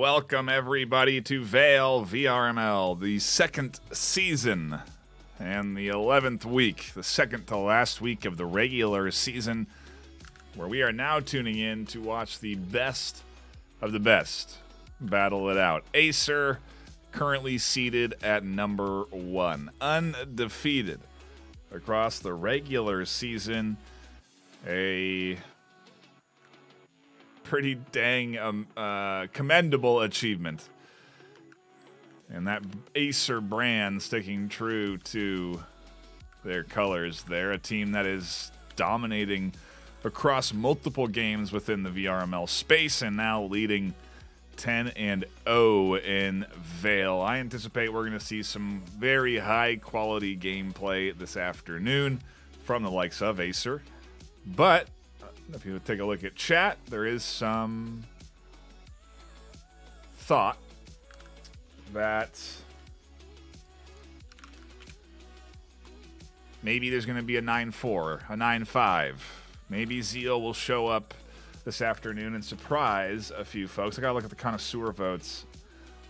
Welcome everybody to VAIL VRML, the second season and the 11th week, the second to last week of the regular season, where we are now tuning in to watch the best of the best battle it out. AESIR currently seated at number 1, undefeated across the regular season. A pretty dang commendable achievement. And that AESIR brand sticking true to their colors. They're a team that is dominating across multiple games within the VRML space and now leading 10-0 in VAIL. I anticipate we're going to see some very high quality gameplay this afternoon from the likes of AESIR. But if you take a look at chat, there is some thought that maybe there's going to be a 9-4, a 9-5. Maybe ZEAL will show up this afternoon and surprise a few folks. I got to look at the connoisseur votes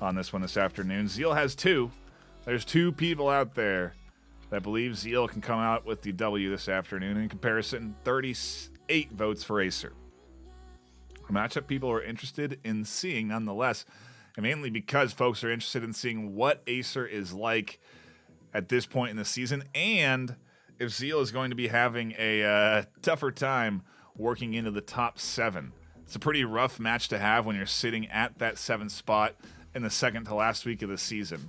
on this one this afternoon. ZEAL has 2. There's 2 people out there that believe ZEAL can come out with the W this afternoon. In comparison, 38 votes for AESIR. A matchup people are interested in seeing nonetheless, and mainly because folks are interested in seeing what AESIR is like at this point in the season, and if ZEAL is going to be having a tougher time working into the top 7. It's a pretty rough match to have when you're sitting at that 7th spot in the second to last week of the season.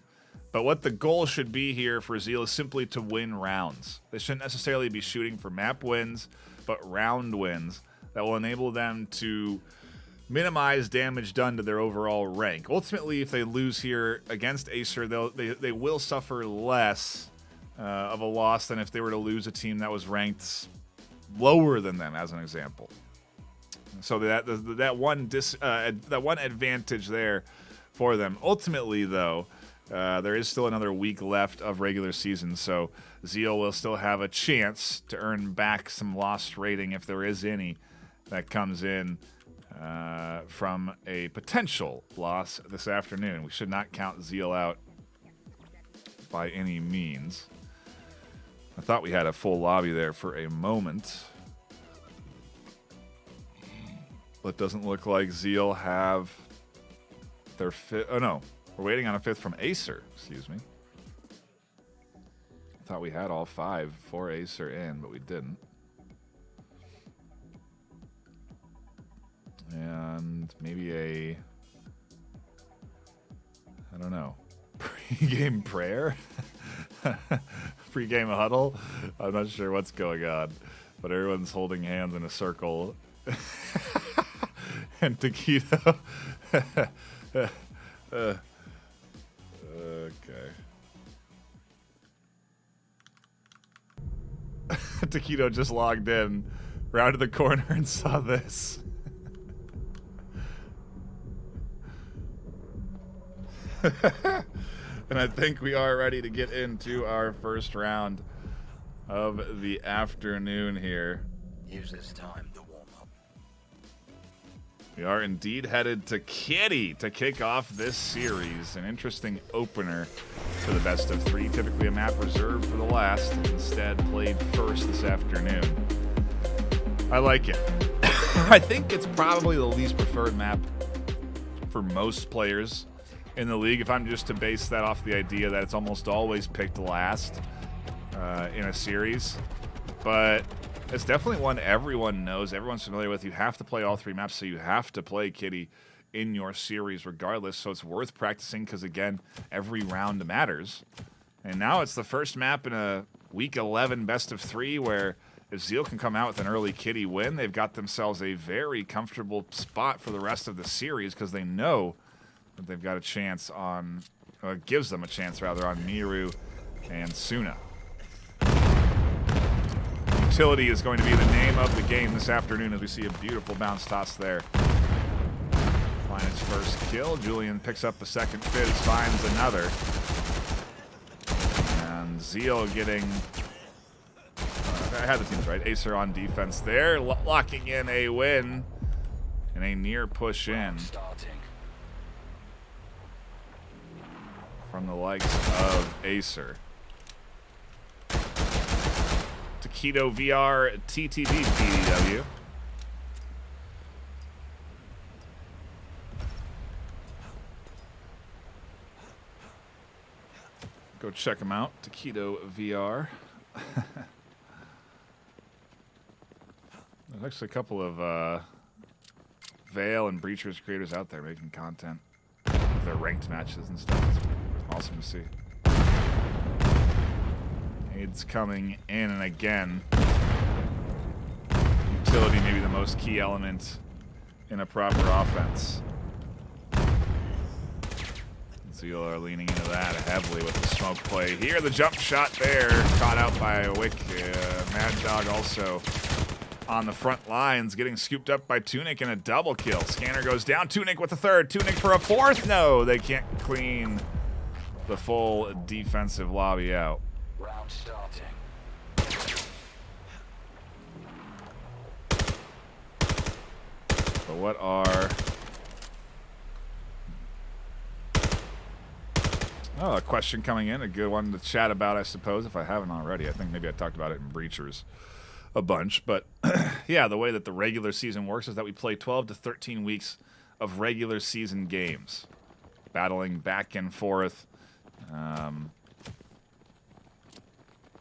But what the goal should be here for ZEAL is simply to win rounds. They shouldn't necessarily be shooting for map wins, but round wins that will enable them to minimize damage done to their overall rank. Ultimately, if they lose here against AESIR, they will suffer less of a loss than if they were to lose a team that was ranked lower than them, as an example. So that one advantage there for them. Ultimately, though, there is still another week left of regular season, so ZEAL will still have a chance to earn back some lost rating if there is any that comes in from a potential loss this afternoon. We should not count ZEAL out by any means. I thought we had a full lobby there for a moment, but doesn't look like ZEAL have their 5th. Oh no, we're waiting on a 5th from AESIR. Excuse me. I thought we had all 5 for AESIR in, but we didn't. And maybe I don't know, pre-game prayer? Pre-game huddle? I'm not sure what's going on, but everyone's holding hands in a circle. And Taquito. Okay. Taquito just logged in, rounded the corner, and saw this. And I think we are ready to get into our first round of the afternoon here. Use this time to warm up. We are indeed headed to Kitty to kick off this series. An interesting opener for the best of 3. Typically a map reserved for the last, instead played first this afternoon. I like it. I think it's probably the least preferred map for most players in the league, if I'm just to base that off the idea that it's almost always picked last in a series. But it's definitely one everyone knows, everyone's familiar with. You have to play all 3 maps, so you have to play Kitty in your series regardless. So it's worth practicing because, again, every round matters. And now it's the first map in a Week 11 best of 3 where if ZEAL can come out with an early Kitty win, they've got themselves a very comfortable spot for the rest of the series because they know that they've got a chance on, gives them a chance rather, on Miru and Suna. Utility is going to be the name of the game this afternoon as we see a beautiful bounce toss there. Find its first kill. Julian picks up a second fizz, finds another. And ZEAL getting, I had the teams right, AESIR on defense there, locking in a win and a near push in. from the likes of AESIR. Taquito VR TTD PDW. Go check them out. Taquito VR. There's actually a couple of VAIL and Breachers creators out there making content of their ranked matches and stuff. It's awesome to see. Aids coming in, and again, utility maybe the most key element in a proper offense. ZEAL are leaning into that heavily with the smoke play here. The jump shot there, caught out by a Wick. Mad Dog also on the front lines, getting scooped up by Tunic in a double kill. Scanner goes down. Tunic with the third. Tunic for a fourth. No, they can't clean the full defensive lobby out. Round starting. But what are... Oh, a question coming in. A good one to chat about, I suppose, if I haven't already. I think maybe I talked about it in Breachers a bunch. But, yeah, the way that the regular season works is that we play 12 to 13 weeks of regular season games, battling back and forth,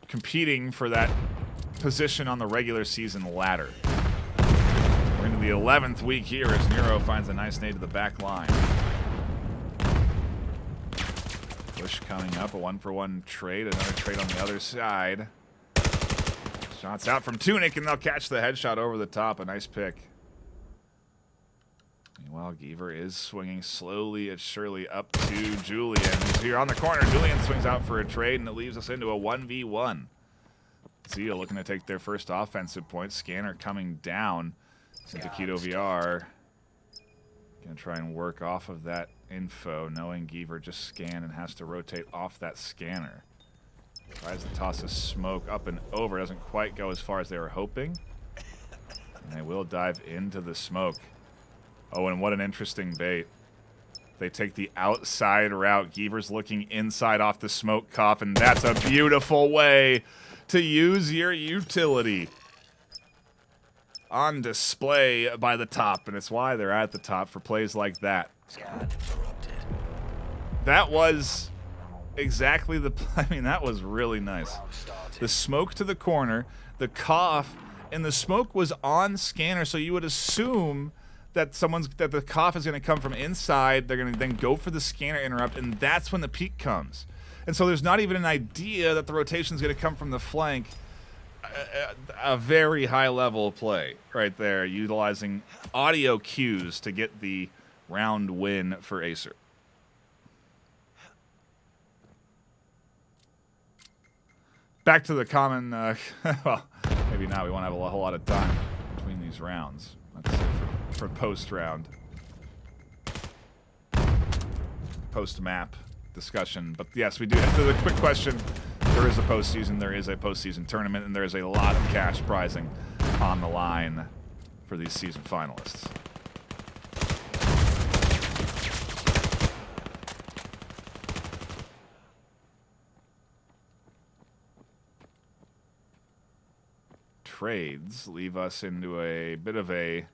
competing for that position on the regular season ladder. We're into the 11th week here as Miru finds a nice nade to the back line. Push coming up, a 1-for-1 trade, another trade on the other side. Shots out from Tunic, and they'll catch the headshot over the top. A nice pick. Meanwhile, Geaver is swinging slowly and surely up to Julian, who's here on the corner. Julian swings out for a trade, and it leaves us into a 1v1. ZEAL looking to take their first offensive point. Scanner coming down. Taquito VR gonna try and work off of that info, knowing Geaver just scanned and has to rotate off that scanner. Tries to toss a smoke up and over. Doesn't quite go as far as they were hoping. And they will dive into the smoke. Oh, and what an interesting bait. They take the outside route. Geaver's looking inside off the smoke coffin. That's a beautiful way to use your utility. On display by the top, and it's why they're at the top for plays like that. That was exactly the... I mean, that was really nice. The smoke to the corner, the cough, and the smoke was on scanner, so you would assume that the cough is going to come from inside. They're going to then go for the scanner interrupt, and that's when the peak comes. And so there's not even an idea that the rotation is going to come from the flank. A very high level play right there, utilizing audio cues to get the round win for AESIR. Back to the common, well, maybe not. We won't have a whole lot of time between these rounds. Let's say for post-round. Post-map discussion. But yes, we do have the quick question. There is a postseason, there is a postseason tournament, and there is a lot of cash prizing on the line for these season finalists. Trades leave us into a bit of a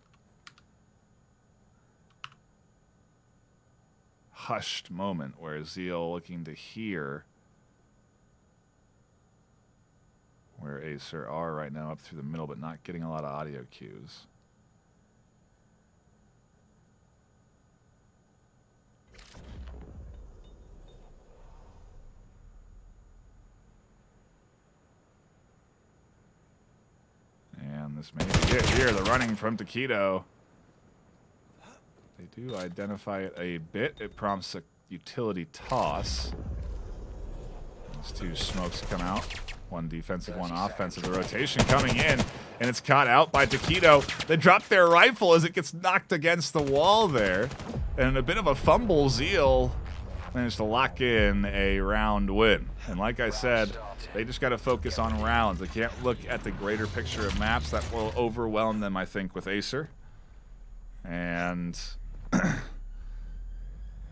hushed moment where ZEAL looking to hear where AESIR are right now up through the middle, but not getting a lot of audio cues. And this may be it here, the running from Taquito. They do identify it a bit. It prompts a utility toss. These two smokes come out. One defensive, one offensive. The rotation coming in, and it's caught out by Taquito. They drop their rifle as it gets knocked against the wall there. And a bit of a fumble, ZEAL managed to lock in a round win. And like I said, they just got to focus on rounds. They can't look at the greater picture of maps. That will overwhelm them, I think, with AESIR. And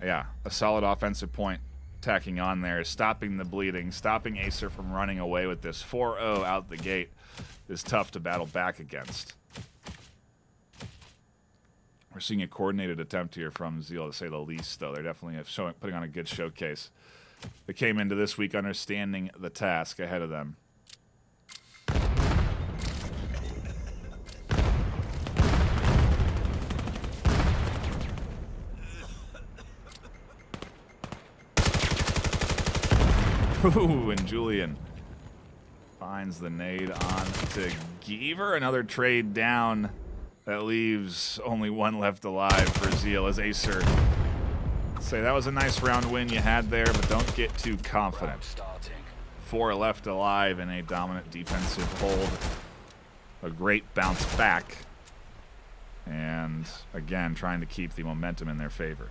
yeah, a solid offensive point tacking on there, stopping the bleeding, stopping AESIR from running away with this. 4-0 out the gate is tough to battle back against. We're seeing a coordinated attempt here from ZEAL, to say the least, though. They're definitely putting on a good showcase. They came into this week understanding the task ahead of them. Ooh, and Julian finds the nade on to Geaver. Another trade down that leaves only one left alive for ZEAL as AESIR say that was a nice round win you had there, but don't get too confident. 4 left alive in a dominant defensive hold. A great bounce back. And again, trying to keep the momentum in their favor.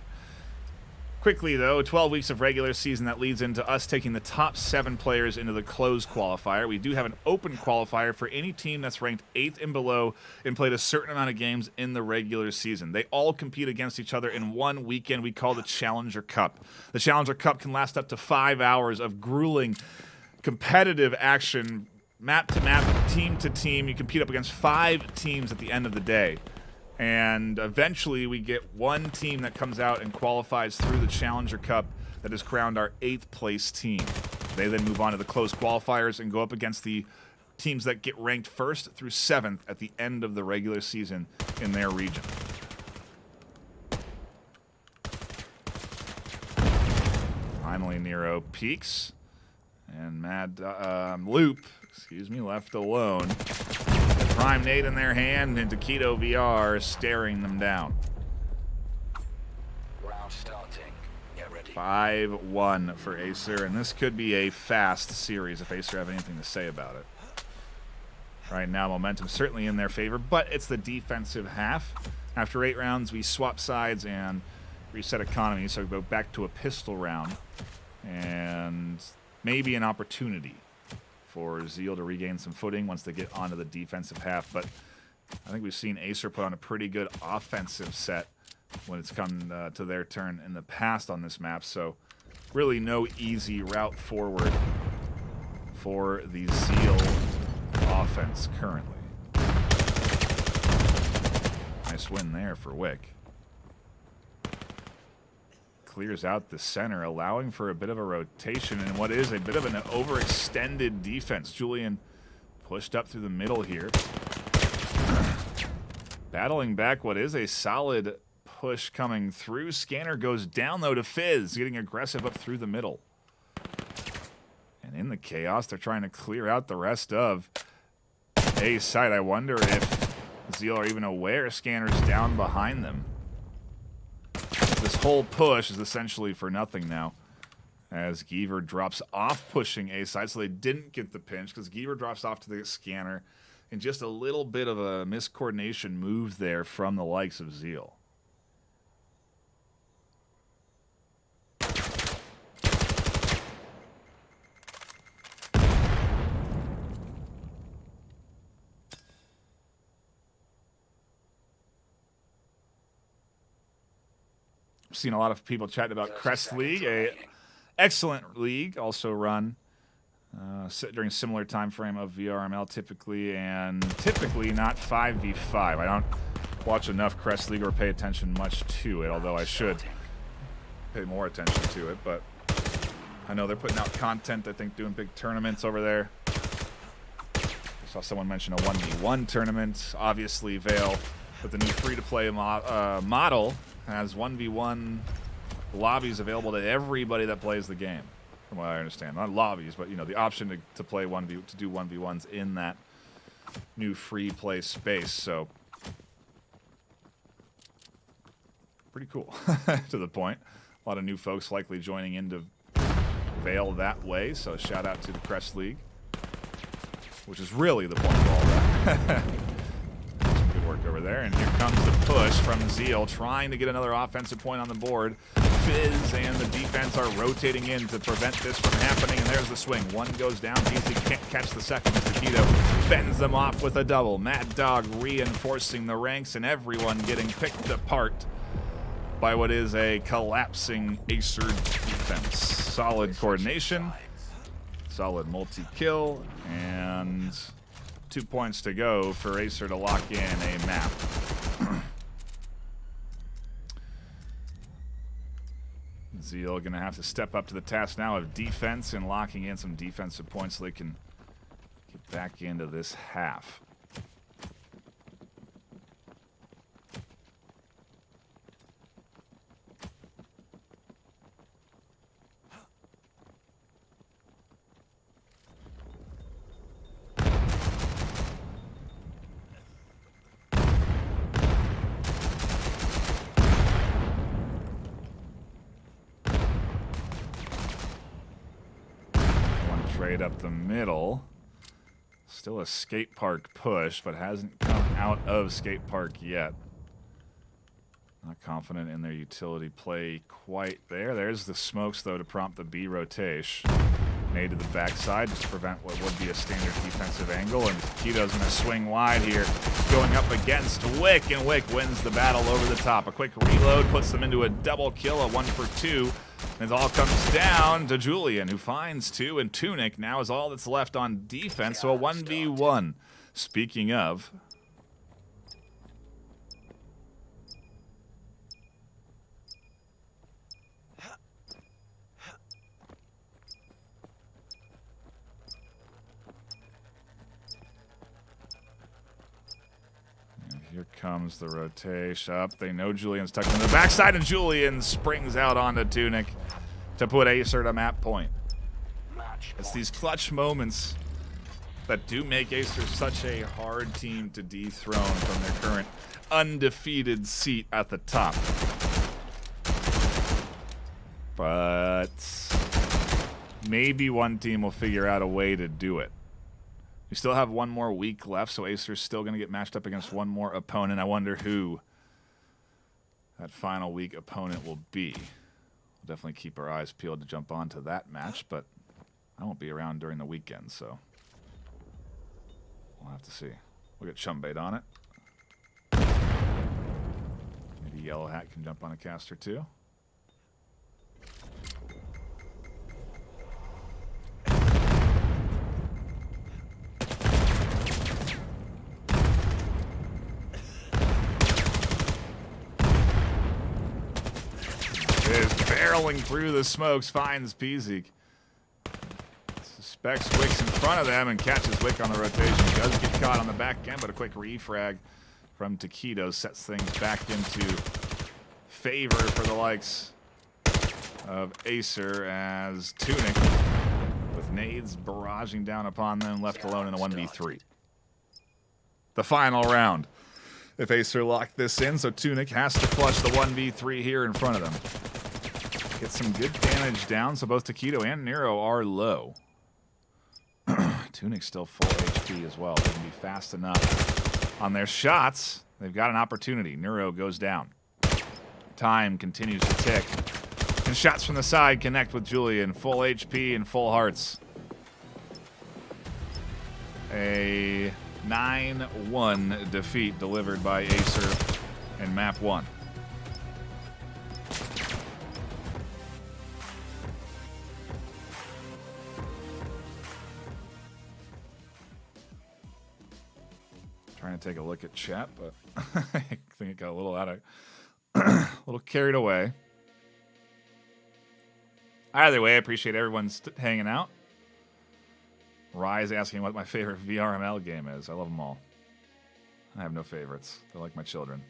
Quickly, though, 12 weeks of regular season, that leads into us taking the top 7 players into the closed qualifier. We do have an open qualifier for any team that's ranked 8th and below and played a certain amount of games in the regular season. They all compete against each other in one weekend we call the Challenger Cup. The Challenger Cup can last up to 5 hours of grueling, competitive action, map to map, team to team. You compete up against 5 teams at the end of the day. And eventually we get one team that comes out and qualifies through the Challenger Cup that is crowned our 8th place team. They then move on to the closed qualifiers and go up against the teams that get ranked 1st through 7th at the end of the regular season in their region. Finally, Nero peaks. And Loop, left alone. Prime nade in their hand, and Taquito VR staring them down. Round starting. Get ready. 5-1 for AESIR, and this could be a fast series if AESIR have anything to say about it. Right now, momentum certainly in their favor, but it's the defensive half. After 8 rounds, we swap sides and reset economy, so we go back to a pistol round, and maybe an opportunity for ZEAL to regain some footing once they get onto the defensive half. But I think we've seen AESIR put on a pretty good offensive set when it's come to their turn in the past on this map. So really no easy route forward for the ZEAL offense currently. Nice win there for Wick. Clears out the center, allowing for a bit of a rotation in what is a bit of an overextended defense. Julian pushed up through the middle here. Battling back what is a solid push coming through. Scanner goes down, though, to Fizz, getting aggressive up through the middle. And in the chaos, they're trying to clear out the rest of A side. I wonder if ZEAL are even aware Scanner's down behind them. This whole push is essentially for nothing now, as Geaver drops off pushing A side, so they didn't get the pinch because Geaver drops off to the scanner, and just a little bit of a miscoordination move there from the likes of ZEAL. Seen a lot of people chatting about Crest League, a excellent league, also run during a similar time frame of VRML typically, and typically not 5v5. I don't watch enough Crest League or pay attention much to it, although I should pay more attention to it. But I know they're putting out content, I think doing big tournaments over there. I saw someone mention a 1v1 tournament. Obviously VAIL with the new free-to-play model has 1v1 lobbies available to everybody that plays the game, from what I understand. Not lobbies, but the option to play to do 1v1s in that new free play space. So pretty cool to the point. A lot of new folks likely joining into VAIL that way. So shout out to the Crest League, which is really the point of all that. Work over there, and here comes the push from ZEAL, trying to get another offensive point on the board. Fizz and the defense are rotating in to prevent this from happening, and there's the swing. One goes down, Beasley can't catch the second. Taquito fends them off with a double. Mad Dog reinforcing the ranks, and everyone getting picked apart by what is a collapsing AESIR defense. Solid coordination, solid multi-kill, and 2 points to go for AESIR to lock in a map. ZEAL going to have to step up to the task now of defense and locking in some defensive points so they can get back into this half. Trade up the middle. Still a skate park push, but hasn't come out of skate park yet. Not confident in their utility play quite there. There's the smokes, though, to prompt the B rotation. Nade to the backside just to prevent what would be a standard defensive angle. And Kito's going to swing wide here, going up against Wick, and Wick wins the battle over the top. A quick reload puts them into a double kill, a 1 for 2. And it all comes down to Julian, who finds 2, and Tunic now is all that's left on defense, so a 1v1. Speaking of, and here comes the rotation up. They know Julian's tucked in the backside, and Julian springs out onto Tunic to put AESIR to map point. It's these clutch moments that do make AESIR such a hard team to dethrone from their current undefeated seat at the top. But maybe one team will figure out a way to do it. We still have one more week left, so AESIR's still going to get matched up against one more opponent. I wonder who that final week opponent will be. We'll definitely keep our eyes peeled to jump onto that match, but I won't be around during the weekend, so we'll have to see. We'll get Chumbait on it. Maybe Yellow Hat can jump on a caster too. Is barreling through the smokes, finds Pezik. Suspects Wick's in front of them and catches Wick on the rotation. Does get caught on the back end, but a quick refrag from Taquito sets things back into favor for the likes of AESIR as Tunic, with nades barraging down upon them, left alone in a 1v3. The final round. If AESIR lock this in, so Tunic has to clutch the 1v3 here in front of them. Get some good damage down, so both Taquito and Nero are low. Tunic's still full HP as well. They can be fast enough on their shots. They've got an opportunity. Nero goes down. Time continues to tick. And shots from the side connect with Julian. Full HP and full hearts. A 9-1 defeat delivered by AESIR in map 1. Trying to take a look at chat, but I think it got a little out of, a little carried away. Either way, I appreciate everyone hanging out. Rise asking what my favorite VRML game is. I love them all. I have no favorites. They're like my children.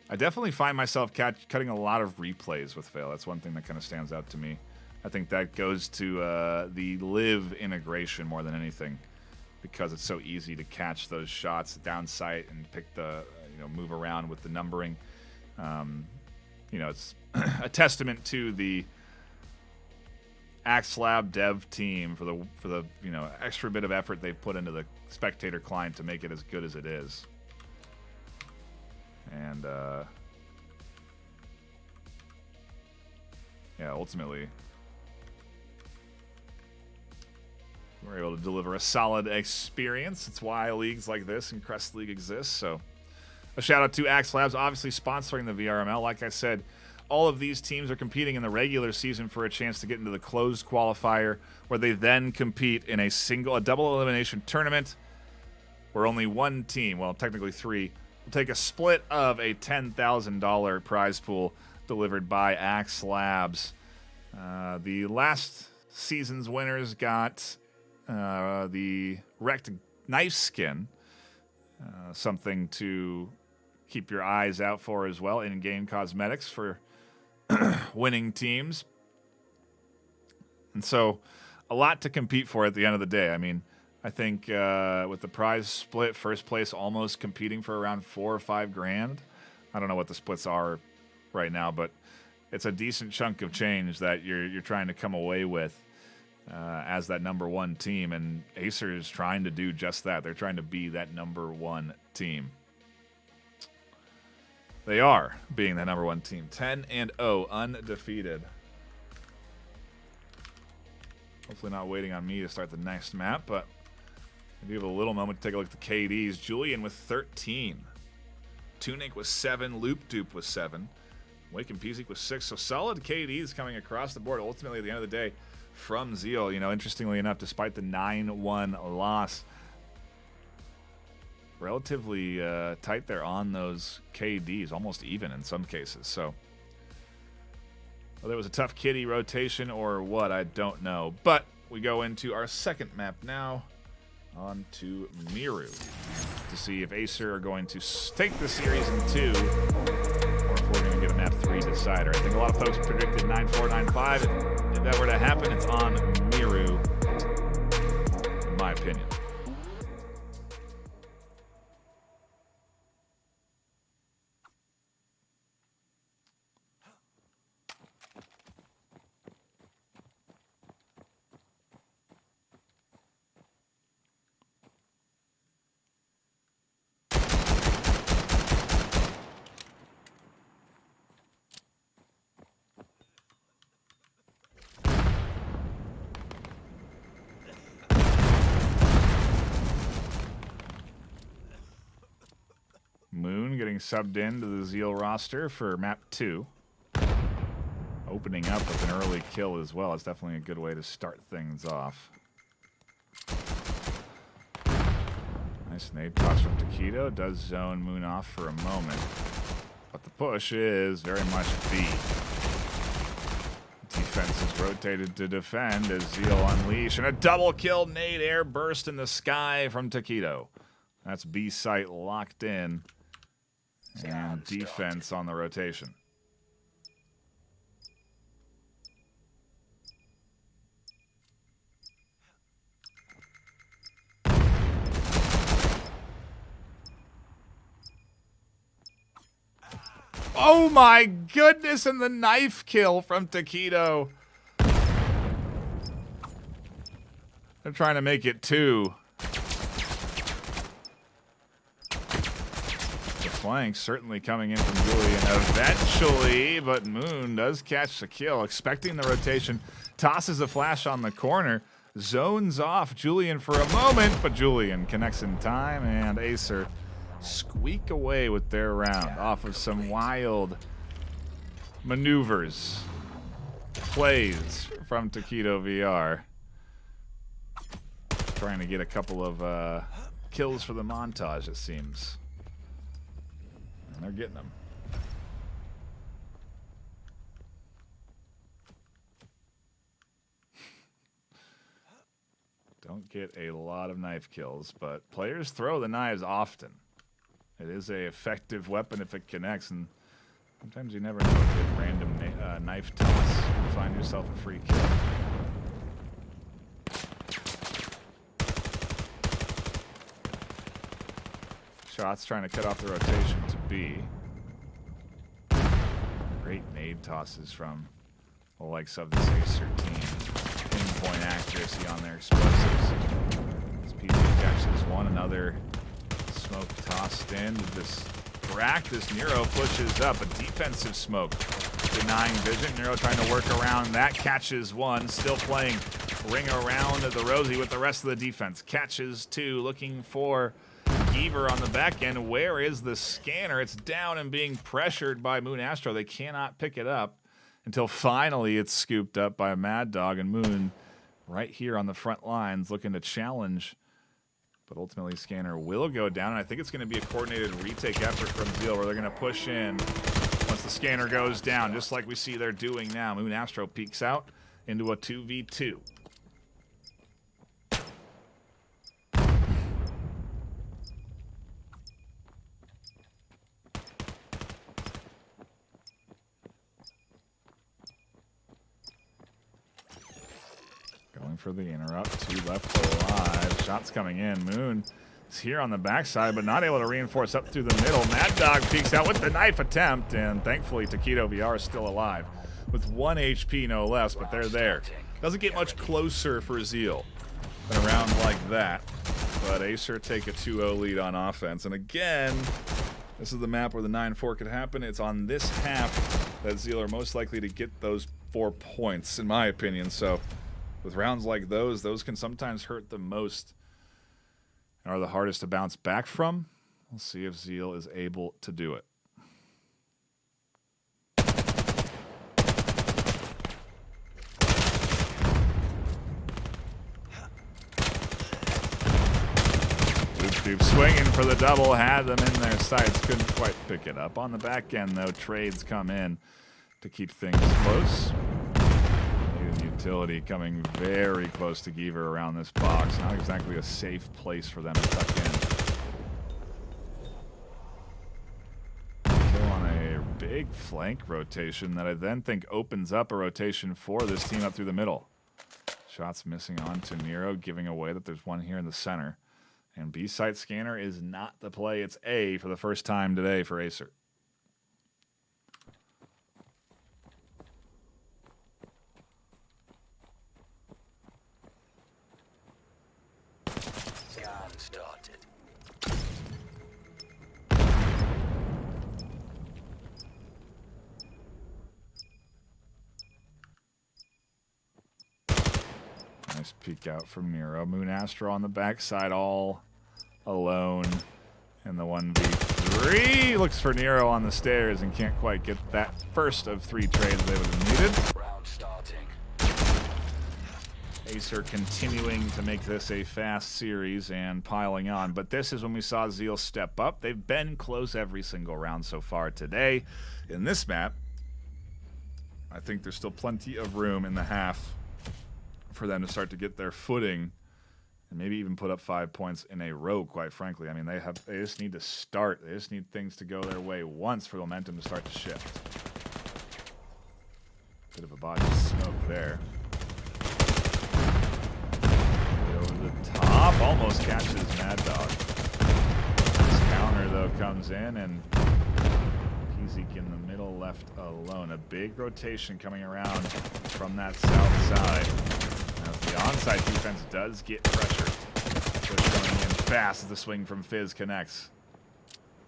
I definitely find myself cutting a lot of replays with VAIL. That's one thing that kind of stands out to me. I think that goes to the live integration more than anything, because it's so easy to catch those shots down sight and pick the, move around with the numbering. It's a testament to the AxeLab dev team for the extra bit of effort they've put into the spectator client to make it as good as it is. And ultimately, we're able to deliver a solid experience. It's why leagues like this and Crest League exist. So A shout out to Axe Labs, obviously sponsoring the VRML. Like I said, all of these teams are competing in the regular season for a chance to get into the closed qualifier, where they then compete in a double elimination tournament where only one team, well, technically three, will take a split of a $10,000 prize pool delivered by Axe Labs. The last season's winners got the wrecked knife skin, something to keep your eyes out for as well, in-game cosmetics for winning teams. And so a lot to compete for at the end of the day. I mean, I think with the prize split, first place almost competing for around $4 or $5 grand. I don't know what the splits are right now, but it's a decent chunk of change that you're trying to come away with as that number one team, and AESIR is trying to do just that. They're trying to be that number one team. They are being the number one team. 10-0, undefeated. Hopefully not waiting on me to start the next map, but I do have a little moment to take a look at the KDs. Julian with 13. Tunic with 7. Loop Dupe with 7. Wake and Peasy with 6. So solid KDs coming across the board. Ultimately, at the end of the day, from ZEAL, you know, interestingly enough, despite the 9-1 loss, relatively tight there on those KDs, almost even in some cases. So whether it was a tough kitty rotation or what, I don't know. But we go into our second map now, on to Miru, to see if AESIR are going to take the series in 2, or if we're going to get a map 3 decider. I think a lot of folks predicted 9-4, 9-5. If that were to happen, it's on Miru, in my opinion. Moon getting subbed into the ZEAL roster for map 2. Opening up with an early kill as well. It's definitely a good way to start things off. Nice nade toss from Taquito. Does zone Moon off for a moment. But the push is very much B. Defense is rotated to defend as ZEAL unleash. And a double kill nade air burst in the sky from Taquito. That's B site locked in. And defense on the rotation. Oh my goodness, and the knife kill from Taquito. They're trying to make it 2. Flank certainly coming in from Julian eventually, but Moon does catch the kill, expecting the rotation, tosses a flash on the corner, zones off Julian for a moment, but Julian connects in time, and AESIR squeak away with their round off of some wild maneuvers, plays from Taquito VR. Trying to get a couple of kills for the montage, it seems. And they're getting them. Don't get a lot of knife kills, but players throw the knives often. It is a effective weapon if it connects, and sometimes you never know, if random knife toss and find yourself a free kill. Shots trying to cut off the rotation to B. Great nade tosses from the likes of this AESIR team. Pinpoint accuracy on their explosives. As PG catches one, another smoke tossed in. This crack, this Nero pushes up. A defensive smoke denying vision. Nero trying to work around that. Catches one. Still playing ring around the Rosie with the rest of the defense. Catches 2. Looking for Geaver on the back end. Where is the scanner? It's down and being pressured by Moon Astro. They cannot pick it up until finally it's scooped up by Mad Dog, and Moon right here on the front lines looking to challenge. But ultimately, scanner will go down, and I think it's going to be a coordinated retake effort from ZEAL where they're going to push in once the scanner goes down, just like we see they're doing now. Moon Astro peeks out into a 2v2. Going for the interrupt. 2 left alive. Shots coming in. Moon is here on the backside, but not able to reinforce up through the middle. Mad Dog peeks out with the knife attempt, and thankfully Taquito VR is still alive with 1 HP no less, but they're there. Doesn't get much closer for ZEAL than a round like that, but AESIR take a 2-0 lead on offense. And again, this is the map where the 9-4 could happen. It's on this half that ZEAL are most likely to get those 4 points, in my opinion. So with rounds like those can sometimes hurt the most and are the hardest to bounce back from. We'll see if ZEAL is able to do it. Doop swinging for the double, had them in their sights, couldn't quite pick it up. On the back end, though, trades come in to keep things close. Utility coming very close to Geaver around this box. Not exactly a safe place for them to tuck in. Kill on a big flank rotation that I then think opens up a rotation for this team up through the middle. Shots missing onto Nero, giving away that there's one here in the center. And B-site scanner is not the play. It's A for the first time today for AESIR. Started. Nice peek out from Nero. Moon Astro on the backside, all alone in the 1v3. Looks for Nero on the stairs and can't quite get that first of 3 trades they would have needed. Round starting. AESIR continuing to make this a fast series and piling on. But this is when we saw ZEAL step up. They've been close every single round so far today. In this map, I think there's still plenty of room in the half for them to start to get their footing and maybe even put up 5 points in a row, quite frankly. I mean, they just need to start. They just need things to go their way once for momentum to start to shift. Bit of a body smoke there. Over the top, almost catches Mad Dog. This counter, though, comes in, and Peasy in the middle left alone. A big rotation coming around from that south side. Now, the onside defense does get pressured. Push coming in fast as the swing from Fizz connects.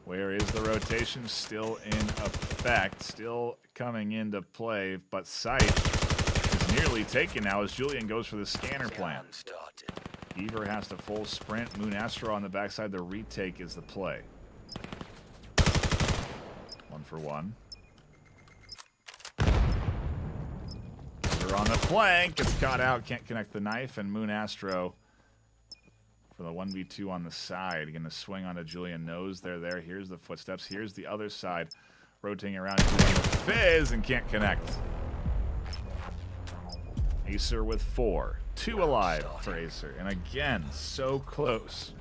Where is the rotation? Still in effect, still coming into play, but sight is nearly taken now as Julian goes for the scanner plan. Geaver has to full sprint. Moon Astro on the backside. The retake is the play. 1 for 1. Geaver on the flank. Gets caught out. Can't connect the knife. And Moon Astro for the 1v2 on the side. Going to swing onto Julian. Knows they're there. Here's the footsteps. Here's the other side. Rotating around. Fizz and can't connect. AESIR with 4. 2 alive for AESIR. And again, so close.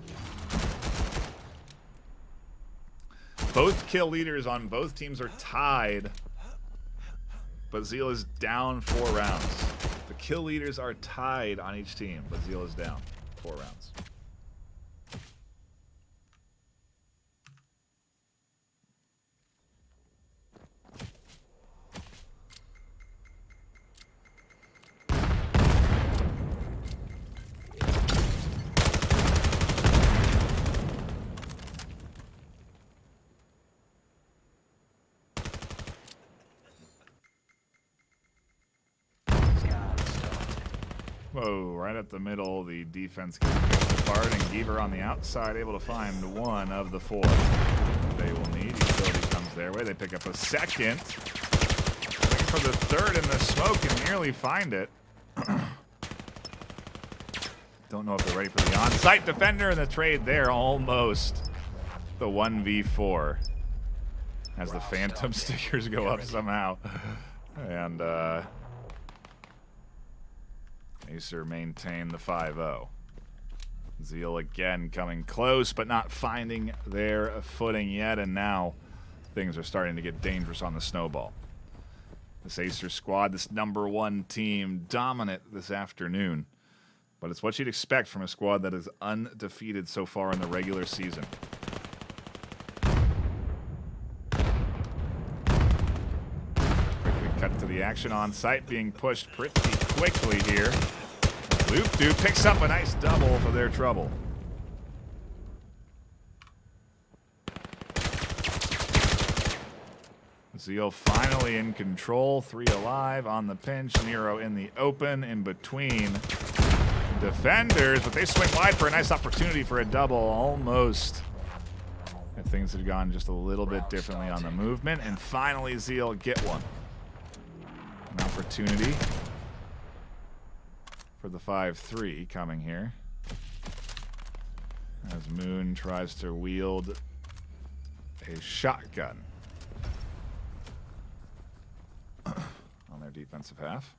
Both kill leaders on both teams are tied, but ZEAL is down 4 rounds. The kill leaders are tied on each team, but ZEAL is down 4 rounds. Whoa, right up the middle, the defense gets Bard and Geaver on the outside, able to find one of the 4 they will need. Utility comes their way. They pick up a second. Looking for the third in the smoke and nearly find it. Don't know if they're ready for the on-site defender, and the trade there almost the 1v4 as the Phantom stickers go up somehow. And AESIR maintain the 5-0. ZEAL again coming close, but not finding their footing yet, and now things are starting to get dangerous on the snowball. This AESIR squad, this #1 team, dominant this afternoon, but it's what you'd expect from a squad that is undefeated so far in the regular season. Quickly cut to the action on site, being pushed pretty quickly here. Loop-Doop picks up a nice double for their trouble. ZEAL finally in control, 3 alive on the pinch. Miru in the open, in between defenders, but they swing wide for a nice opportunity for a double, almost. If things had gone just a little bit differently on the movement, and finally ZEAL get one. An opportunity for the 5-3 coming here, as Moon tries to wield a shotgun on their defensive half.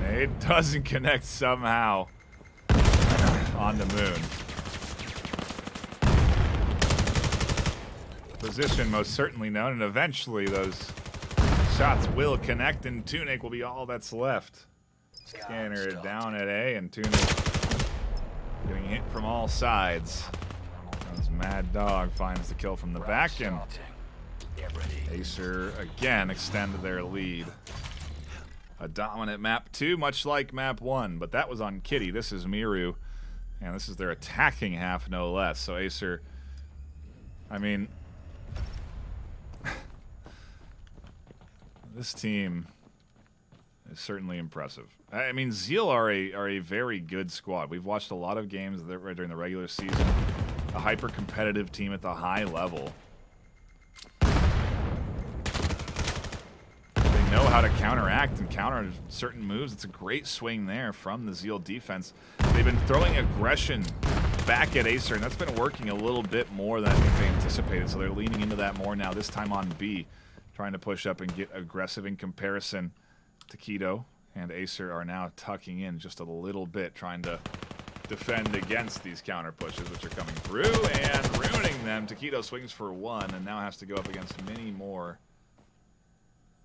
It doesn't connect somehow on the Moon. Position most certainly known, and eventually those shots will connect, and Tunic will be all that's left. Scanner down at A, and Tunic getting hit from all sides. As Mad Dog finds the kill from the back, and AESIR again extend their lead. A dominant map 2, much like map 1, but that was on Kitty. This is Miru, and this is their attacking half, no less. So AESIR, I mean, this team is certainly impressive. I mean, ZEAL are a very good squad. We've watched a lot of games during the regular season. A hyper-competitive team at the high level. Know how to counteract and counter certain moves. It's a great swing there from the ZEAL defense. They've been throwing aggression back at AESIR, and that's been working a little bit more than I think they anticipated, so they're leaning into that more now, this time on B, trying to push up and get aggressive in comparison. Taquito and AESIR are now tucking in just a little bit, trying to defend against these counter pushes, which are coming through and ruining them. Taquito swings for 1 and now has to go up against many more,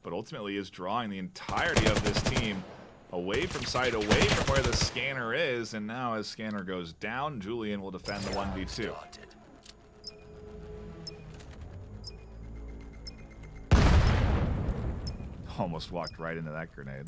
but ultimately is drawing the entirety of this team away from sight, away from where the scanner is, and now as scanner goes down, Julian will defend the 1v2. Almost walked right into that grenade.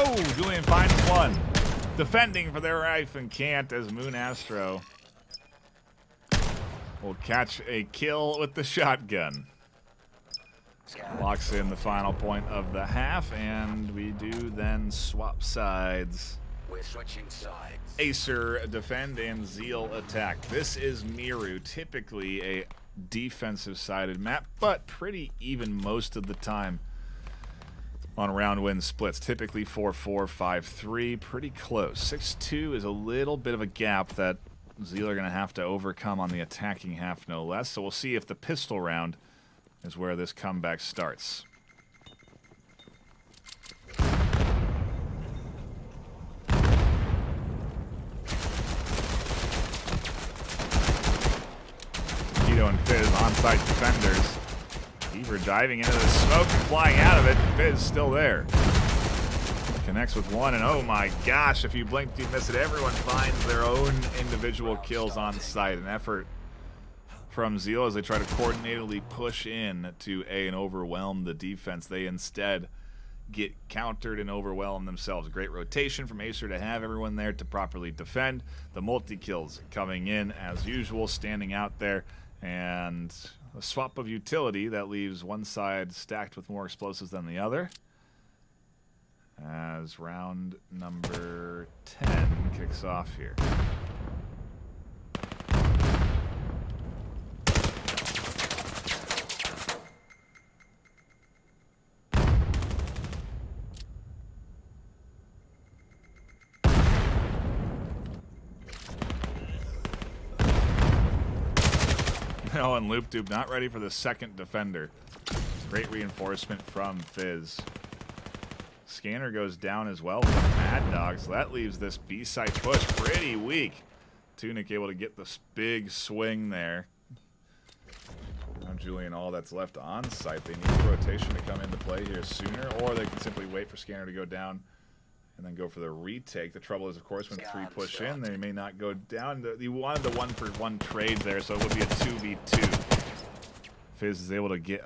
Oh, Julian finds one. Defending for their life and can't, as Moon Astro will catch a kill with the shotgun. Locks in the final point of the half, and we do then swap sides. We're switching sides. AESIR defend and ZEAL attack. This is Miru, typically a defensive-sided map, but pretty even most of the time on round win splits. Typically 4-4, 5-3, pretty close. 6-2 is a little bit of a gap that ZEAL are going to have to overcome on the attacking half, no less. So we'll see if the pistol round is where this comeback starts. Takedo and Fizz onside defenders. Beaver diving into the smoke and flying out of it. Fizz still there. Connects with one, and oh my gosh, if you blink, you miss it. Everyone finds their own individual kills on site. An effort from ZEAL as they try to coordinatedly push in to A and overwhelm the defense. They instead get countered and overwhelm themselves. Great rotation from AESIR to have everyone there to properly defend. The multi-kills coming in as usual, standing out there, and a swap of utility that leaves one side stacked with more explosives than the other. As round number 10 kicks off here. Oh, and Loop Doop not ready for the second defender. Great reinforcement from Fizz. Scanner goes down as well from Mad Dog, so that leaves this B-side push pretty weak. Tunic able to get this big swing there. Now Julian, all that's left on site. They need the rotation to come into play here sooner, or they can simply wait for Scanner to go down and then go for the retake. The trouble is, of course, when three push in, they may not go down. You wanted the 1-for-1 trade there, so it would be a 2v2. Fizz is able to get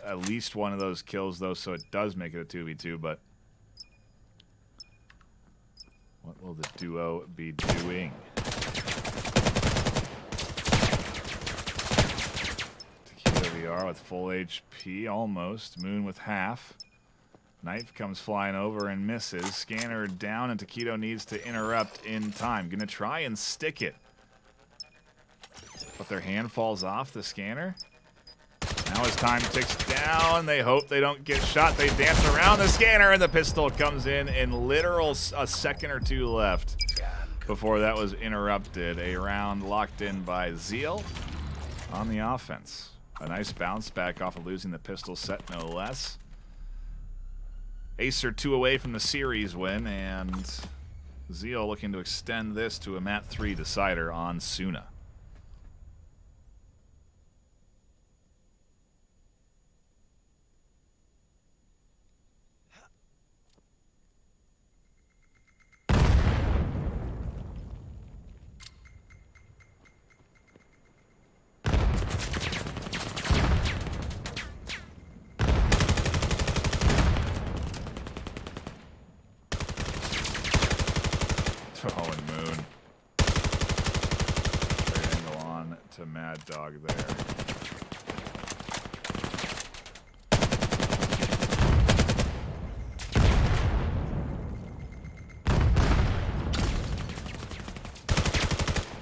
at least one of those kills, though, so it does make it a 2v2, but what will the duo be doing? Takedo VR with full HP, almost. Moon with half. Knife comes flying over and misses. Scanner down, and Takedo needs to interrupt in time. Gonna try and stick it. But their hand falls off the Scanner. Now as time ticks down, they hope they don't get shot. They dance around the Scanner, and the pistol comes in literal a second or two left before that was interrupted. A round locked in by ZEAL on the offense. A nice bounce back off of losing the pistol set, no less. AESIR 2 away from the series win, and ZEAL looking to extend this to a Mat 3 decider on Suna. Oh, and Moon. Great angle on to Mad Dog there.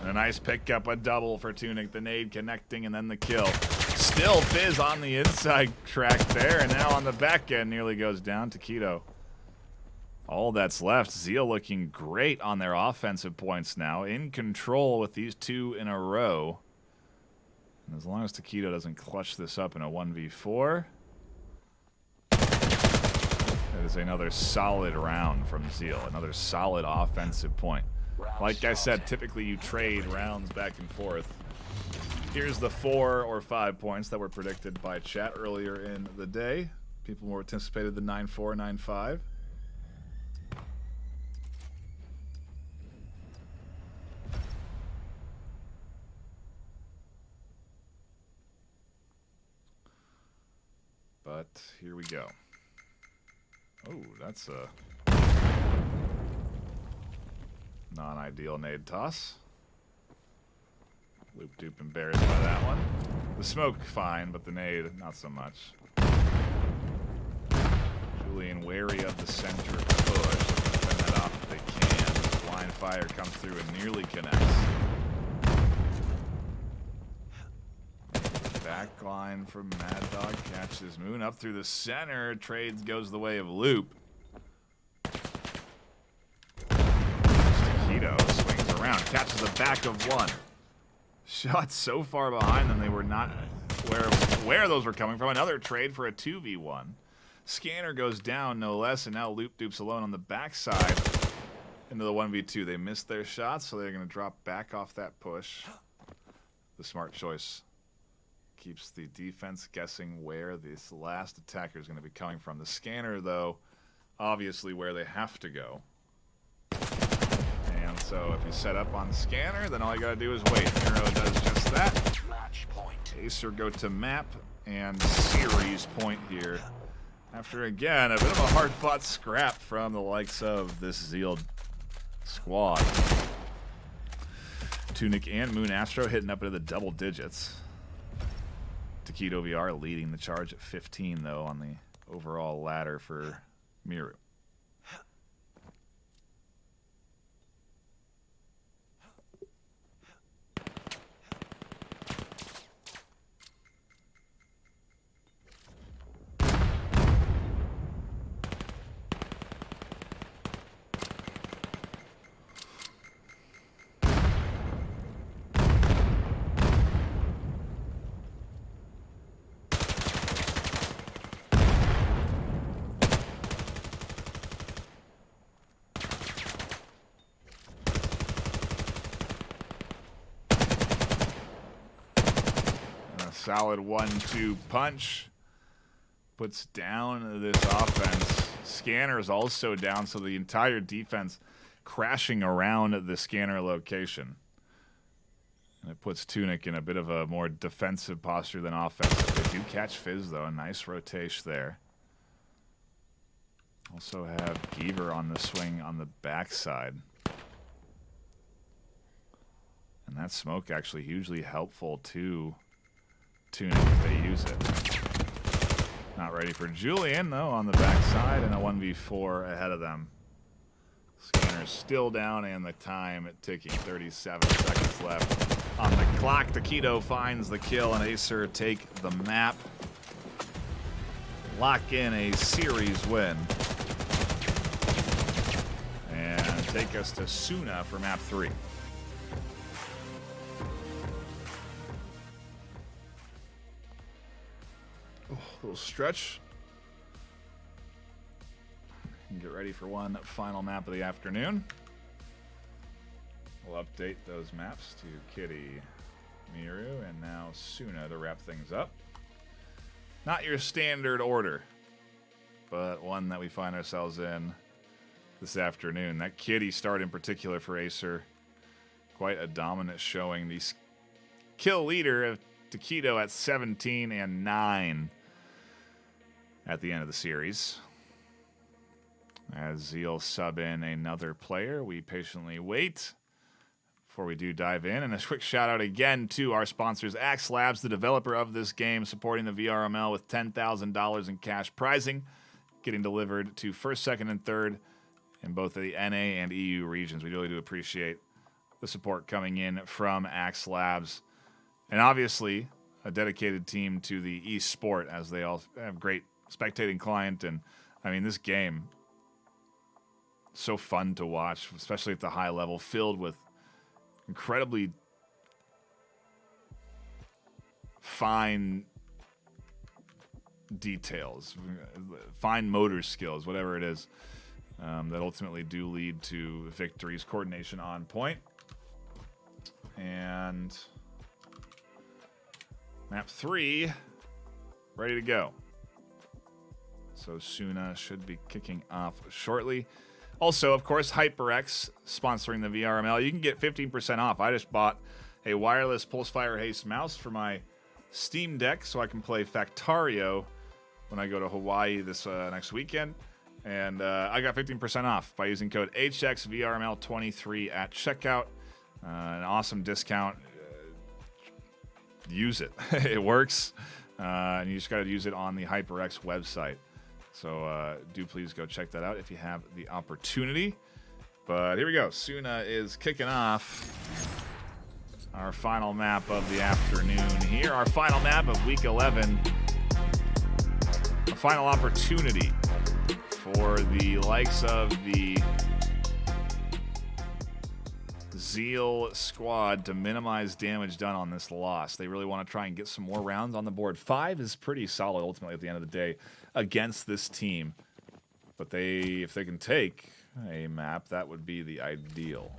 And a nice pickup, a double for Tunic. The nade connecting and then the kill. Still Fizz on the inside track there, and now on the back end nearly goes down. Takedo. All that's left. ZEAL looking great on their offensive points now. In control with these two in a row. And as long as Takedo doesn't clutch this up in a 1v4, that is another solid round from ZEAL. Another solid offensive point. Like I said, typically you trade rounds back and forth. Here's the 4 or 5 points that were predicted by chat earlier in the day. People more anticipated the 9-4, 9-5. But here we go. Oh, that's a non-ideal nade toss. Loop Doop embarrassed by that one. The smoke, fine, but the nade, not so much. Julian wary of the center push. Defend that off if they can. Blind fire comes through and nearly connects. Backline from Mad Dog, catches Moon up through the center. Trades goes the way of Loop. Takedo swings around, catches the back of one. Shots so far behind them, they were not where those were coming from. Another trade for a 2v1. Scanner goes down, no less, and now Loop Doop's alone on the backside into the 1v2. They missed their shots, so they're going to drop back off that push. The smart choice keeps the defense guessing where this last attacker is going to be coming from. The scanner, though, obviously where they have to go. And so if you set up on scanner, then all you got to do is wait. Miru does just that. Match point. AESIR go to map and series point here. After, again, a bit of a hard-fought scrap from the likes of this ZEAL squad. Tunic and Moon Astro hitting up into the double digits. Taquito VR leading the charge at 15, though, on the overall ladder for Miru. Solid 1-2 punch puts down this offense. Scanner is also down, so the entire defense crashing around the scanner location. And it puts Tunic in a bit of a more defensive posture than offensive. They do catch Fizz, though. A nice rotation there. Also have Geaver on the swing on the backside. And that smoke actually hugely helpful to Tunic if they use it. Not ready for Julian, though, on the backside, and a 1v4 ahead of them. Scanner's still down, and the time ticking. 37 seconds left on the clock. Taquito finds the kill, and AESIR take the map. Lock in a series win. And take us to Suna for map 3. Little stretch. And get ready for one final map of the afternoon. We'll update those maps to Kitty, Miru, and now Suna to wrap things up. Not your standard order, but one that we find ourselves in this afternoon. That Kitty start in particular for AESIR, quite a dominant showing. The kill leader of Taquito at 17 and 9. At the end of the series. As ZEAL sub in another player, we patiently wait before we do dive in. And a quick shout out again to our sponsors, Axe Labs, the developer of this game, supporting the VRML with $10,000 in cash prizing, getting delivered to first, second, and third in both the NA and EU regions. We really do appreciate the support coming in from Axe Labs. And obviously, a dedicated team to the eSport, as they all have great spectating client. And I mean, this game, so fun to watch, especially at the high level, filled with incredibly fine details, fine motor skills, whatever it is, that ultimately do lead to victories. Coordination on point. And map 3 ready to go. So Suna should be kicking off shortly. Also, of course, HyperX sponsoring the VRML. You can get 15% off. I just bought a wireless Pulsefire Haste mouse for my Steam Deck so I can play Factario when I go to Hawaii this next weekend. And I got 15% off by using code HXVRML23 at checkout. An awesome discount. Use it. It works. And you just got to use it on the HyperX website. So do please go check that out if you have the opportunity. But here we go. Suna is kicking off our final map of the afternoon here. Our final map of week 11. A final opportunity for the likes of the ZEAL squad to minimize damage done on this loss. They really want to try and get some more rounds on the board. 5 is pretty solid ultimately at the end of the day against this team. But if they can take a map, that would be the ideal.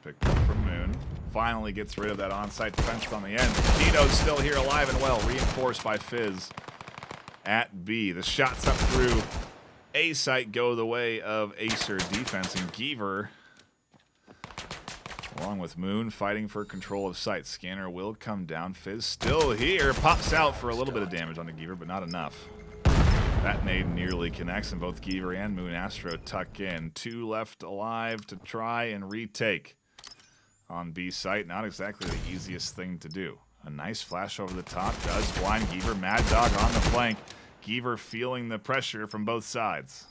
picked up from Moon. Finally gets rid of that on-site defense on the end. Tito's still here alive and well, reinforced by Fizz at B. The shots up through A site go the way of AESIR defense, and Geaver, along with Moon, fighting for control of site. Scanner will come down. Fizz still here. Pops out for a little bit of damage on the Geaver, but not enough. That nade nearly connects, and both Geaver and Moon Astro tuck in. 2 left alive to try and retake on B site. Not exactly the easiest thing to do. A nice flash over the top does blind Geaver. Mad Dog on the flank. Geaver feeling the pressure from both sides.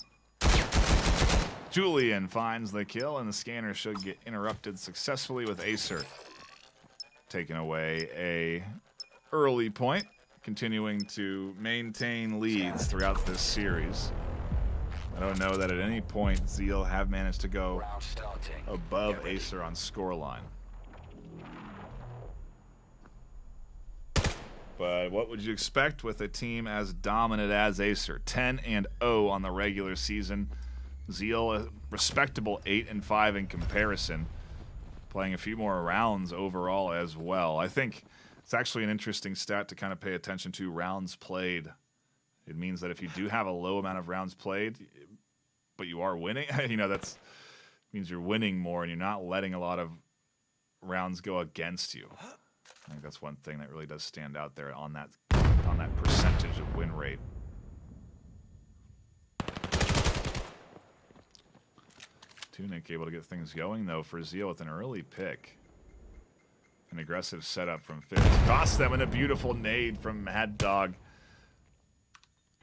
Julian finds the kill, and the scanner should get interrupted successfully with AESIR taking away a early point, continuing to maintain leads throughout this series. I don't know that at any point ZEAL have managed to go above AESIR on scoreline. But what would you expect with a team as dominant as AESIR? 10-0 on the regular season. ZEAL a respectable 8-5 in comparison, playing a few more rounds overall as well. I think it's actually an interesting stat to kind of pay attention to, rounds played. It means that if you do have a low amount of rounds played, but you are winning, you know, that means you're winning more and you're not letting a lot of rounds go against you. I think that's one thing that really does stand out there on that percentage of win rate. Tunic able to get things going, though, for ZEAL with an early pick. An aggressive setup from Fizz. Cost them, and a beautiful nade from Mad Dog.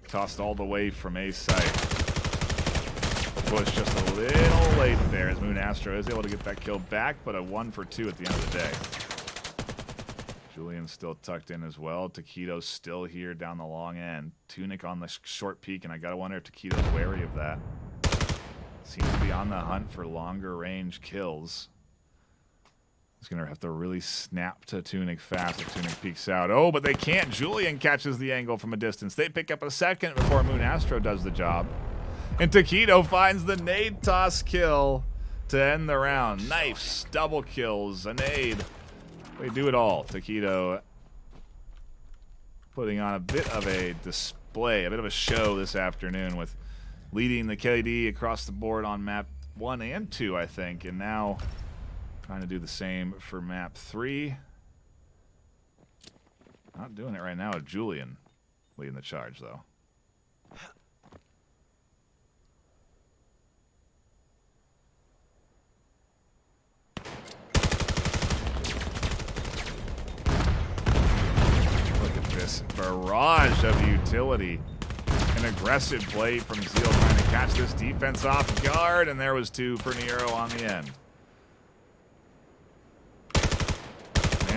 Tossed all the way from A site. Push just a little late there as Moon Astro is able to get that kill back, but a 1 for 2 at the end of the day. Julian's still tucked in as well. Taquito's still here down the long end. Tunic on the short peak, and I gotta wonder if Taquito's wary of that. Seems to be on the hunt for longer range kills. He's going to have to really snap to Tunic fast if Tunic peeks out. Oh, but they can't. Julian catches the angle from a distance. They pick up a second before Moon Astro does the job. And Taquito finds the nade toss kill to end the round. Knifes, double kills, a nade. They do it all. Taquito putting on a bit of a display, a bit of a show this afternoon with leading the KD across the board on map 1 and 2, I think, and now trying to do the same for map 3. Not doing it right now with Julian leading the charge, though. Look at this barrage of utility. An aggressive play from ZEAL trying to catch this defense off guard, and there was 2 for Nero on the end.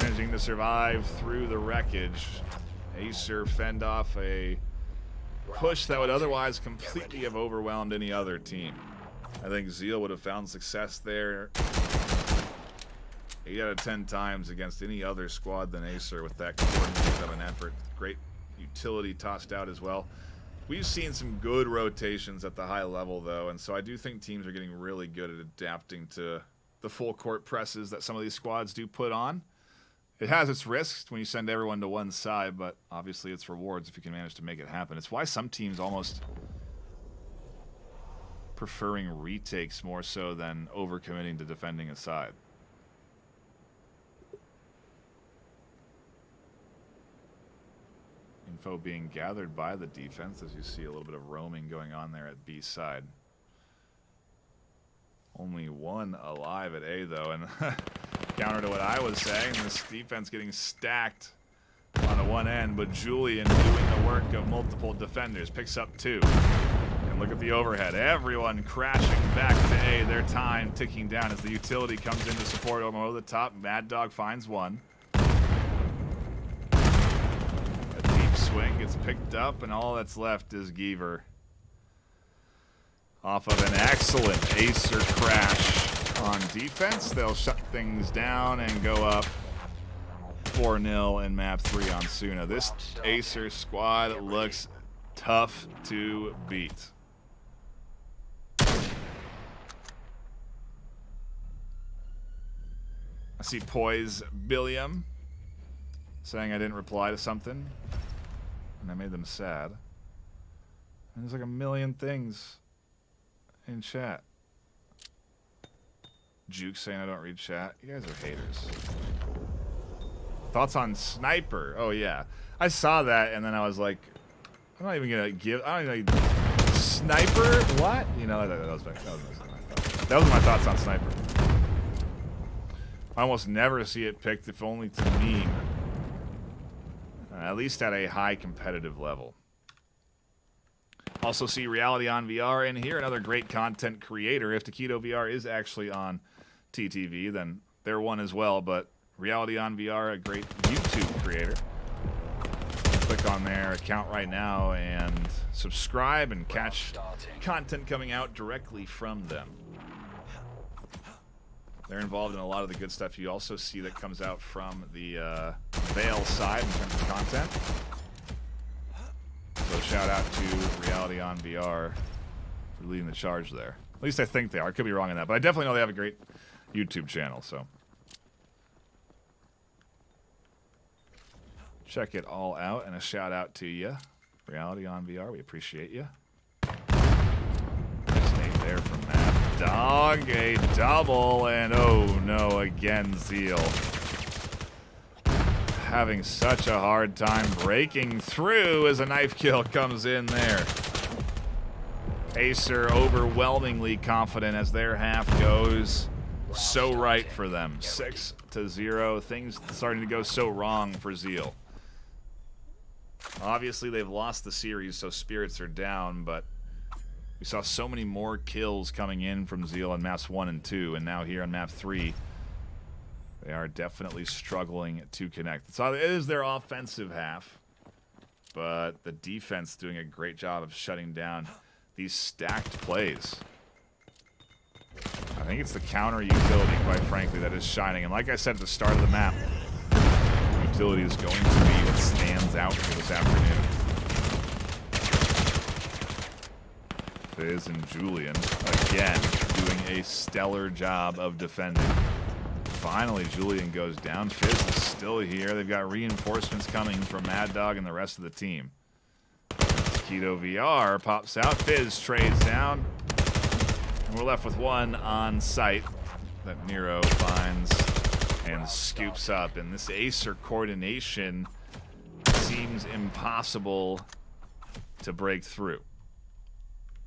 Managing to survive through the wreckage. AESIR fend off a push that would otherwise completely have overwhelmed any other team. I think ZEAL would have found success there 8 out of 10 times against any other squad than AESIR with that coordination of an effort. Great utility tossed out as well. We've seen some good rotations at the high level, though, and so I do think teams are getting really good at adapting to the full court presses that some of these squads do put on. It has its risks when you send everyone to one side, but obviously it's rewards if you can manage to make it happen. It's why some teams almost preferring retakes more so than overcommitting to defending a side. Info being gathered by the defense as you see a little bit of roaming going on there at B side. Only 1 alive at A, though, and counter to what I was saying, this defense getting stacked on the one end, but Julian doing the work of multiple defenders, picks up 2. And look at the overhead. Everyone crashing back to A, their time ticking down as the utility comes in to support over the top. Mad Dog finds 1. Swing gets picked up, and all that's left is Geaver. Off of an excellent AESIR crash on defense, they'll shut things down and go up 4-0 in map 3 on Suna. This AESIR squad looks tough to beat. I see Poise Billiam saying I didn't reply to something, and I made them sad. And there's like a million things in chat. Juke saying I don't read chat. You guys are haters. Thoughts on Sniper? Oh yeah, I saw that and then I was like, I'm not even gonna give. I don't even know. Sniper? What? You know that was my thought. That was my thoughts on Sniper. I almost never see it picked, if only to meme. At least at a high competitive level. Also see Reality on VR in here, another great content creator. If Taquito VR is actually on TTV, then they're one as well. But Reality on VR, a great YouTube creator. Click on their account right now and subscribe and catch content coming out directly from them. They're involved in a lot of the good stuff you also see that comes out from the VAIL side in terms of content. So shout out to Reality on VR for leading the charge there. At least I think they are. I could be wrong on that, but I definitely know they have a great YouTube channel, so check it all out, and a shout out to you, Reality on VR. We appreciate you. Nice name there from Mad Dog. A double, and oh no, again ZEAL. Having such a hard time breaking through as a knife kill comes in there. AESIR overwhelmingly confident as their half goes so right for them. 6-0. Things starting to go so wrong for ZEAL. Obviously, they've lost the series, so spirits are down, but we saw so many more kills coming in from ZEAL on maps 1 and 2, and now here on map 3, they are definitely struggling to connect. So it is their offensive half, but the defense doing a great job of shutting down these stacked plays. I think it's the counter utility, quite frankly, that is shining. And like I said at the start of the map, utility is going to be what stands out for this afternoon. Fizz and Julian, again, doing a stellar job of defending. Finally, Julian goes down. Fizz is still here. They've got reinforcements coming from Mad Dog and the rest of the team. Keto VR pops out. Fizz trades down. And we're left with one on site that Miru finds and scoops up. And this AESIR coordination seems impossible to break through.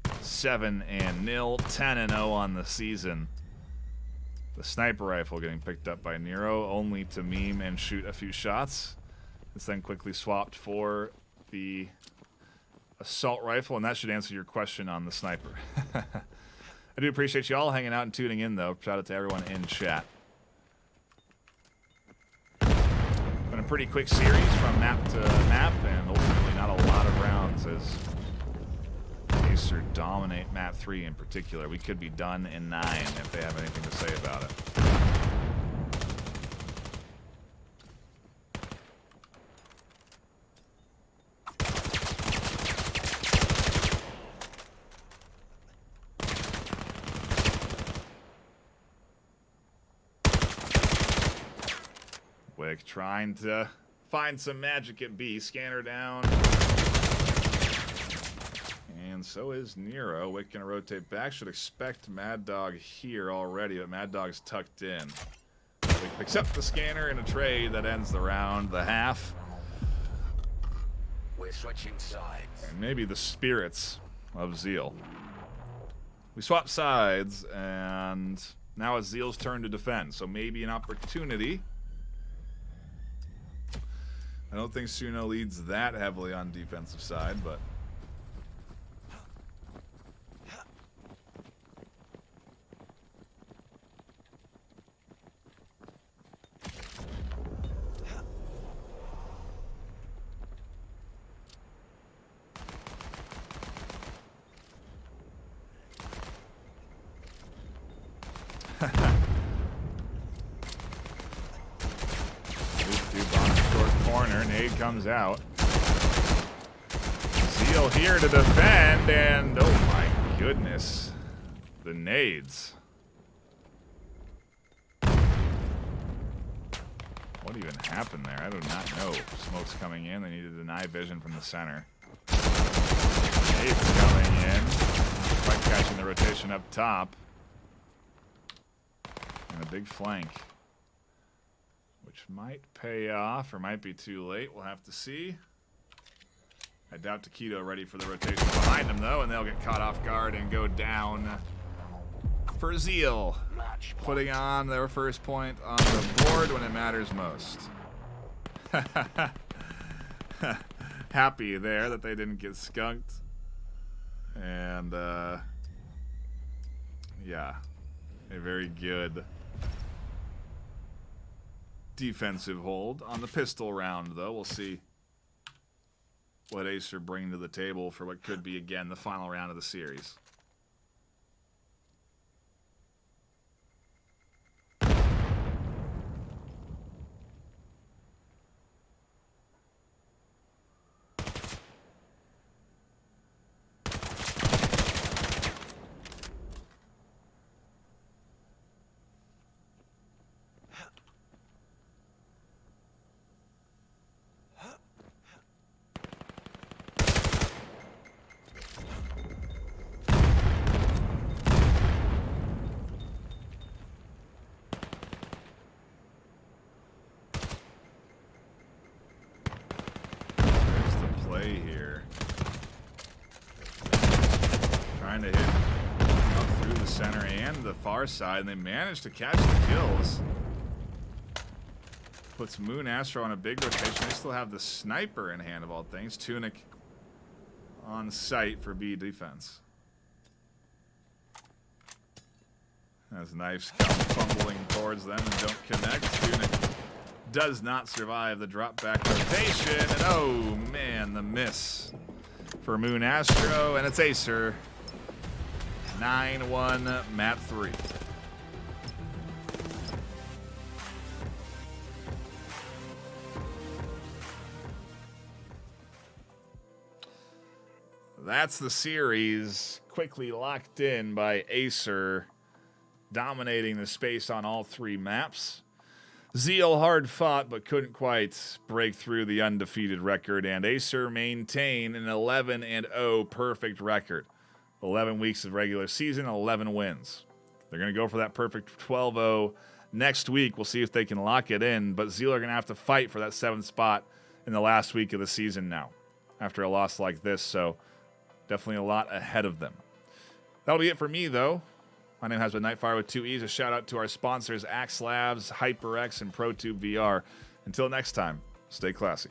7-0, 10-0 on the season. The sniper rifle getting picked up by Nero, only to meme and shoot a few shots. It's then quickly swapped for the assault rifle, and that should answer your question on the sniper. I do appreciate you all hanging out and tuning in, though. Shout out to everyone in chat. Been a pretty quick series from map to map, and ultimately not a lot of rounds as AESIR dominate map 3 in particular. We could be done in 9 if they have anything to say about it. Wick trying to find some magic at B. Scanner down. And so is Nero. Wick gonna rotate back. Should expect Mad Dog here already, but Mad Dog's tucked in. Wick picks up the scanner in a trade that ends the round, the half. We're switching sides. And maybe the spirits of ZEAL. We swap sides, and now it's ZEAL's turn to defend. So maybe an opportunity. I don't think Suna leads that heavily on defensive side, but nade comes out. ZEAL here to defend, and oh my goodness, the nades. What even happened there? I do not know. Smoke's coming in. They need to deny vision from the center. Nade's coming in. Quite catching the rotation up top. And a big flank. Which might pay off or might be too late. We'll have to see. I doubt Taquito ready for the rotation behind him, though, and they'll get caught off guard and go down for ZEAL. Putting on their first point on the board when it matters most. Happy there that they didn't get skunked. And, yeah, a very good defensive hold on the pistol round, though. We'll see what AESIR bring to the table for what could be, again, the final round of the series. Here. Trying to hit up through the center and the far side, and they managed to catch the kills. Puts Moon Astro on a big rotation. They still have the sniper in hand, of all things. Tunic on site for B defense. As knives come fumbling towards them and don't connect. Tunic does not survive the drop back rotation, and oh man, the miss for Moon Astro, and it's AESIR. 9-1 map 3. That's the series, quickly locked in by AESIR, dominating the space on all 3 maps. ZEAL hard fought, but couldn't quite break through the undefeated record, and AESIR maintain an 11-0 perfect record. 11 weeks of regular season, 11 wins. They're going to go for that perfect 12-0 next week. We'll see if they can lock it in, but ZEAL are going to have to fight for that 7th spot in the last week of the season now, after a loss like this, so definitely a lot ahead of them. That'll be it for me, though. My name has been Nightfire with 2 E's. A shout out to our sponsors, Axe Labs, HyperX, and ProTube VR. Until next time, stay classy.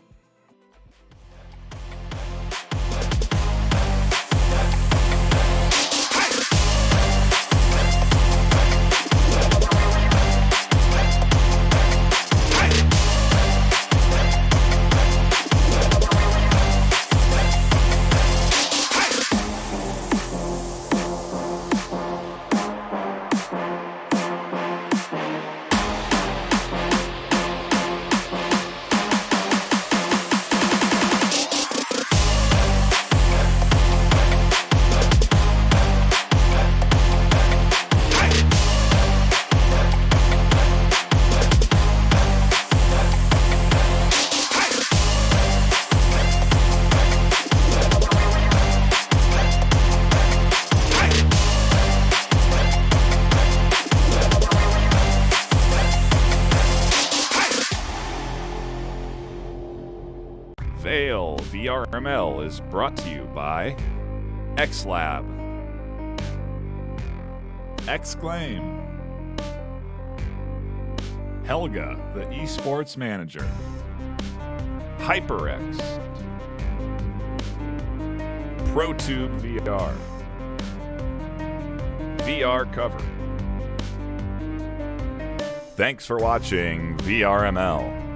VAIL VRML is brought to you by XLab, Exclaim, Helga, the esports manager, HyperX, ProTube VR, VR Cover. Thanks for watching VRML.